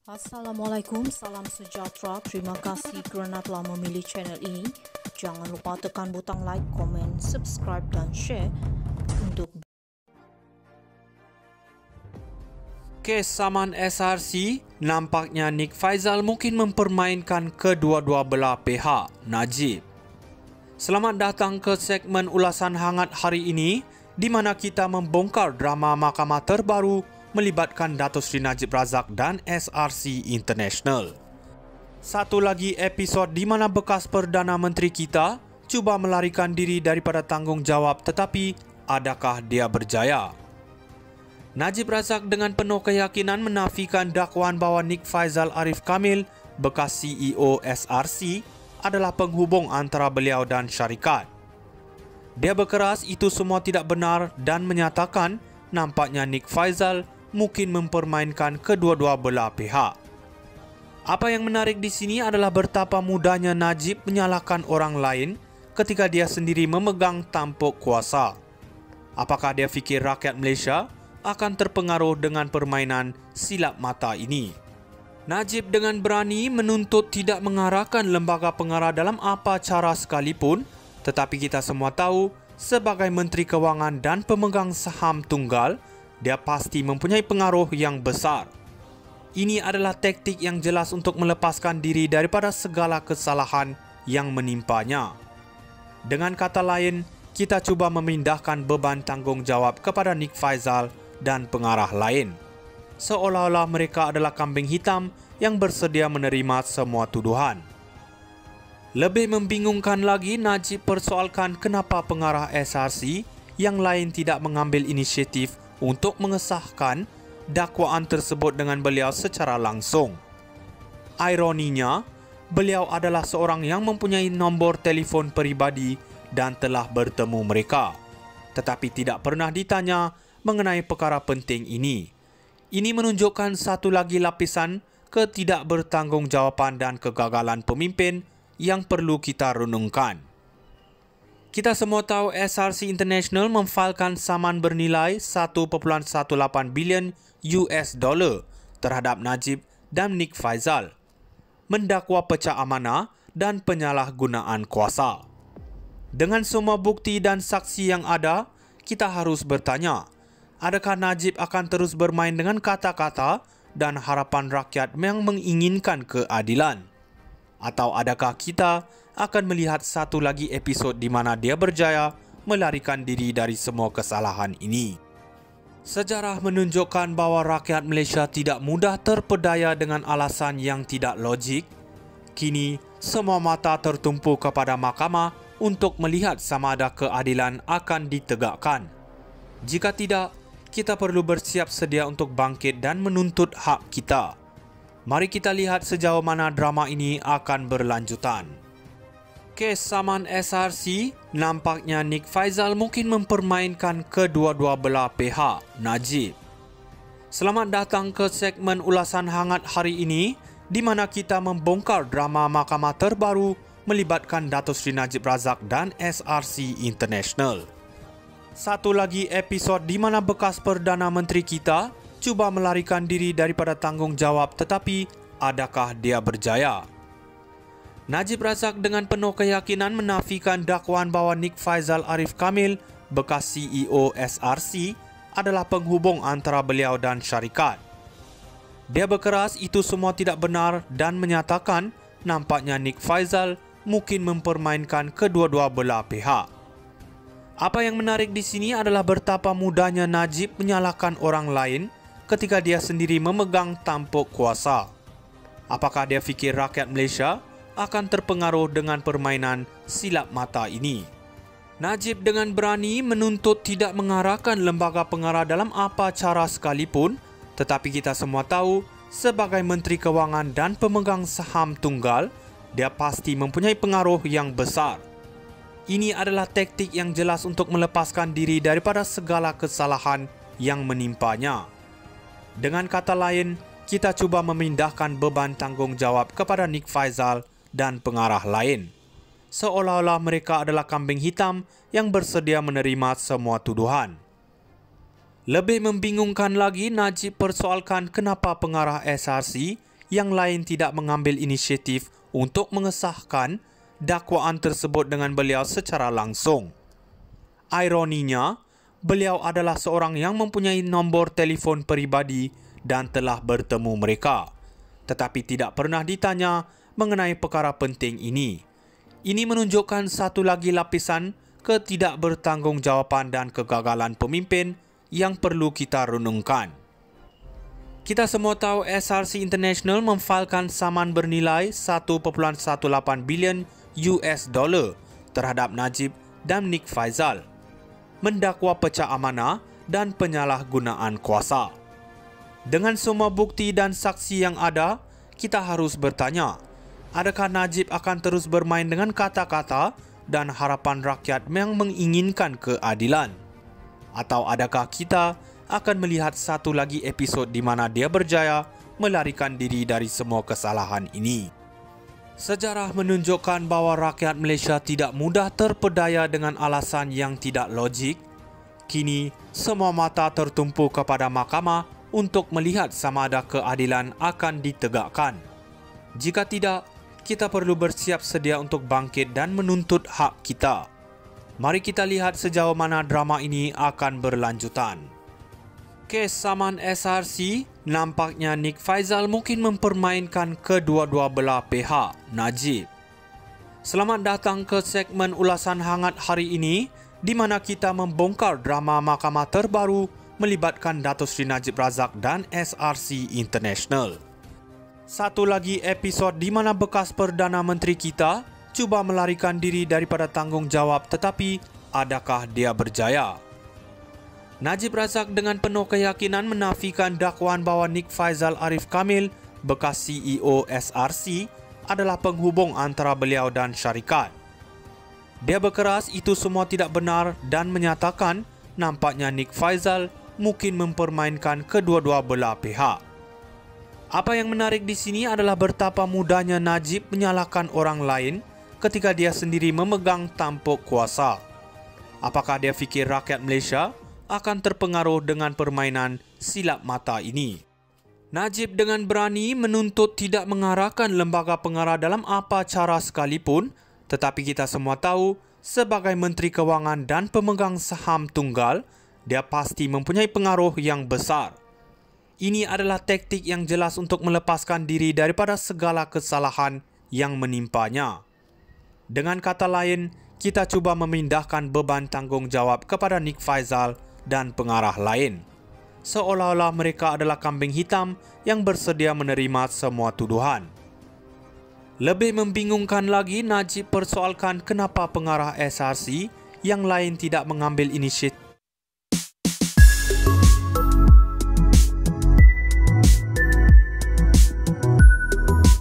Assalamualaikum, salam sejahtera. Terima kasih kerana telah memilih channel ini. Jangan lupa tekan butang like, komen, subscribe dan share untuk Kes saman SRC, nampaknya Nik Faizal mungkin mempermainkan kedua-dua belah pihak, Najib. Selamat datang ke segmen ulasan hangat hari ini, di mana kita membongkar drama mahkamah terbaru melibatkan Datuk Seri Najib Razak dan SRC International. Satu lagi episod di mana bekas Perdana Menteri kita cuba melarikan diri daripada tanggungjawab, tetapi adakah dia berjaya? Najib Razak dengan penuh keyakinan menafikan dakwaan bahawa Nik Faizal Arif Kamil, bekas CEO SRC, adalah penghubung antara beliau dan syarikat. Dia berkeras itu semua tidak benar dan menyatakan nampaknya Nik Faizal mungkin mempermainkan kedua-dua belah pihak. Apa yang menarik di sini adalah betapa mudahnya Najib menyalahkan orang lain ketika dia sendiri memegang tampuk kuasa. Apakah dia fikir rakyat Malaysia akan terpengaruh dengan permainan silap mata ini? Najib dengan berani menuntut tidak mengarahkan lembaga pengarah dalam apa cara sekalipun, tetapi kita semua tahu sebagai Menteri Kewangan dan pemegang saham tunggal, dia pasti mempunyai pengaruh yang besar. Ini adalah taktik yang jelas untuk melepaskan diri daripada segala kesalahan yang menimpanya. Dengan kata lain, kita cuba memindahkan beban tanggungjawab kepada Nik Faizal dan pengarah lain, seolah-olah mereka adalah kambing hitam yang bersedia menerima semua tuduhan. Lebih membingungkan lagi, Najib persoalkan kenapa pengarah SRC yang lain tidak mengambil inisiatif untuk mengesahkan dakwaan tersebut dengan beliau secara langsung. Ironinya, beliau adalah seorang yang mempunyai nombor telefon peribadi dan telah bertemu mereka, tetapi tidak pernah ditanya mengenai perkara penting ini. Ini menunjukkan satu lagi lapisan ketidakbertanggungjawabaan dan kegagalan pemimpin yang perlu kita renungkan. Kita semua tahu SRC International memfailkan saman bernilai 1.18 bilion US dollar terhadap Najib dan Nik Faizal, mendakwa pecah amanah dan penyalahgunaan kuasa. Dengan semua bukti dan saksi yang ada, kita harus bertanya, adakah Najib akan terus bermain dengan kata-kata dan harapan rakyat yang menginginkan keadilan? Atau adakah kita akan melihat satu lagi episod di mana dia berjaya melarikan diri dari semua kesalahan ini? Sejarah menunjukkan bahawa rakyat Malaysia tidak mudah terpedaya dengan alasan yang tidak logik. Kini, semua mata tertumpu kepada mahkamah untuk melihat sama ada keadilan akan ditegakkan. Jika tidak, kita perlu bersiap sedia untuk bangkit dan menuntut hak kita. Mari kita lihat sejauh mana drama ini akan berlanjutan. Kes saman SRC, nampaknya Nik Faizal mungkin mempermainkan kedua-dua belah pihak, Najib. Selamat datang ke segmen ulasan hangat hari ini, di mana kita membongkar drama mahkamah terbaru melibatkan Datuk Seri Najib Razak dan SRC International. Satu lagi episod di mana bekas Perdana Menteri kita cuba melarikan diri daripada tanggungjawab, tetapi adakah dia berjaya? Najib Razak dengan penuh keyakinan menafikan dakwaan bahawa Nik Faizal Arif Kamil, bekas CEO SRC, adalah penghubung antara beliau dan syarikat. Dia berkeras itu semua tidak benar dan menyatakan nampaknya Nik Faizal mungkin mempermainkan kedua-dua belah pihak. Apa yang menarik di sini adalah betapa mudahnya Najib menyalahkan orang lain ketika dia sendiri memegang tampuk kuasa. Apakah dia fikir rakyat Malaysia akan terpengaruh dengan permainan silap mata ini? Najib dengan berani menuntut tidak mengarahkan lembaga pengarah dalam apa cara sekalipun, tetapi kita semua tahu sebagai Menteri Kewangan dan pemegang saham tunggal, dia pasti mempunyai pengaruh yang besar. Ini adalah taktik yang jelas untuk melepaskan diri daripada segala kesalahan yang menimpanya. Dengan kata lain, kita cuba memindahkan beban tanggungjawab kepada Nik Faizal dan pengarah lain, seolah-olah mereka adalah kambing hitam yang bersedia menerima semua tuduhan. Lebih membingungkan lagi, Najib persoalkan kenapa pengarah SRC yang lain tidak mengambil inisiatif untuk mengesahkan dakwaan tersebut dengan beliau secara langsung. Ironinya, beliau adalah seorang yang mempunyai nombor telefon peribadi dan telah bertemu mereka, tetapi tidak pernah ditanya mengenai perkara penting ini. Ini menunjukkan satu lagi lapisan ketidakbertanggungjawatan dan kegagalan pemimpin yang perlu kita renungkan. Kita semua tahu SRC International memfailkan saman bernilai 1.18 bilion US dollar terhadap Najib dan Nik Faizal, mendakwa pecah amanah dan penyalahgunaan kuasa. Dengan semua bukti dan saksi yang ada, kita harus bertanya, adakah Najib akan terus bermain dengan kata-kata dan harapan rakyat yang menginginkan keadilan? Atau adakah kita akan melihat satu lagi episod di mana dia berjaya melarikan diri dari semua kesalahan ini? Sejarah menunjukkan bahawa rakyat Malaysia tidak mudah terpedaya dengan alasan yang tidak logik. Kini, semua mata tertumpu kepada mahkamah untuk melihat sama ada keadilan akan ditegakkan. Jika tidak, kita perlu bersiap sedia untuk bangkit dan menuntut hak kita. Mari kita lihat sejauh mana drama ini akan berlanjutan. Kes saman SRC, nampaknya Nik Faizal mungkin mempermainkan kedua-dua belah pihak, Najib. Selamat datang ke segmen ulasan hangat hari ini, di mana kita membongkar drama mahkamah terbaru melibatkan Datuk Seri Najib Razak dan SRC International. Satu lagi episod di mana bekas Perdana Menteri kita cuba melarikan diri daripada tanggungjawab, tetapi adakah dia berjaya? Najib Razak dengan penuh keyakinan menafikan dakwaan bahawa Nik Faizal Arif Kamil, bekas CEO SRC, adalah penghubung antara beliau dan syarikat. Dia berkeras itu semua tidak benar dan menyatakan nampaknya Nik Faizal mungkin mempermainkan kedua-dua belah pihak. Apa yang menarik di sini adalah betapa mudahnya Najib menyalahkan orang lain ketika dia sendiri memegang tampuk kuasa. Apakah dia fikir rakyat Malaysia akan terpengaruh dengan permainan silap mata ini? Najib dengan berani menuntut tidak mengarahkan lembaga pengarah dalam apa cara sekalipun, tetapi kita semua tahu sebagai Menteri Kewangan dan pemegang saham tunggal, dia pasti mempunyai pengaruh yang besar. Ini adalah taktik yang jelas untuk melepaskan diri daripada segala kesalahan yang menimpanya. Dengan kata lain, kita cuba memindahkan beban tanggungjawab kepada Nik Faizal dan pengarah lain, seolah-olah mereka adalah kambing hitam yang bersedia menerima semua tuduhan. Lebih membingungkan lagi, Najib persoalkan kenapa pengarah SRC yang lain tidak mengambil inisiatif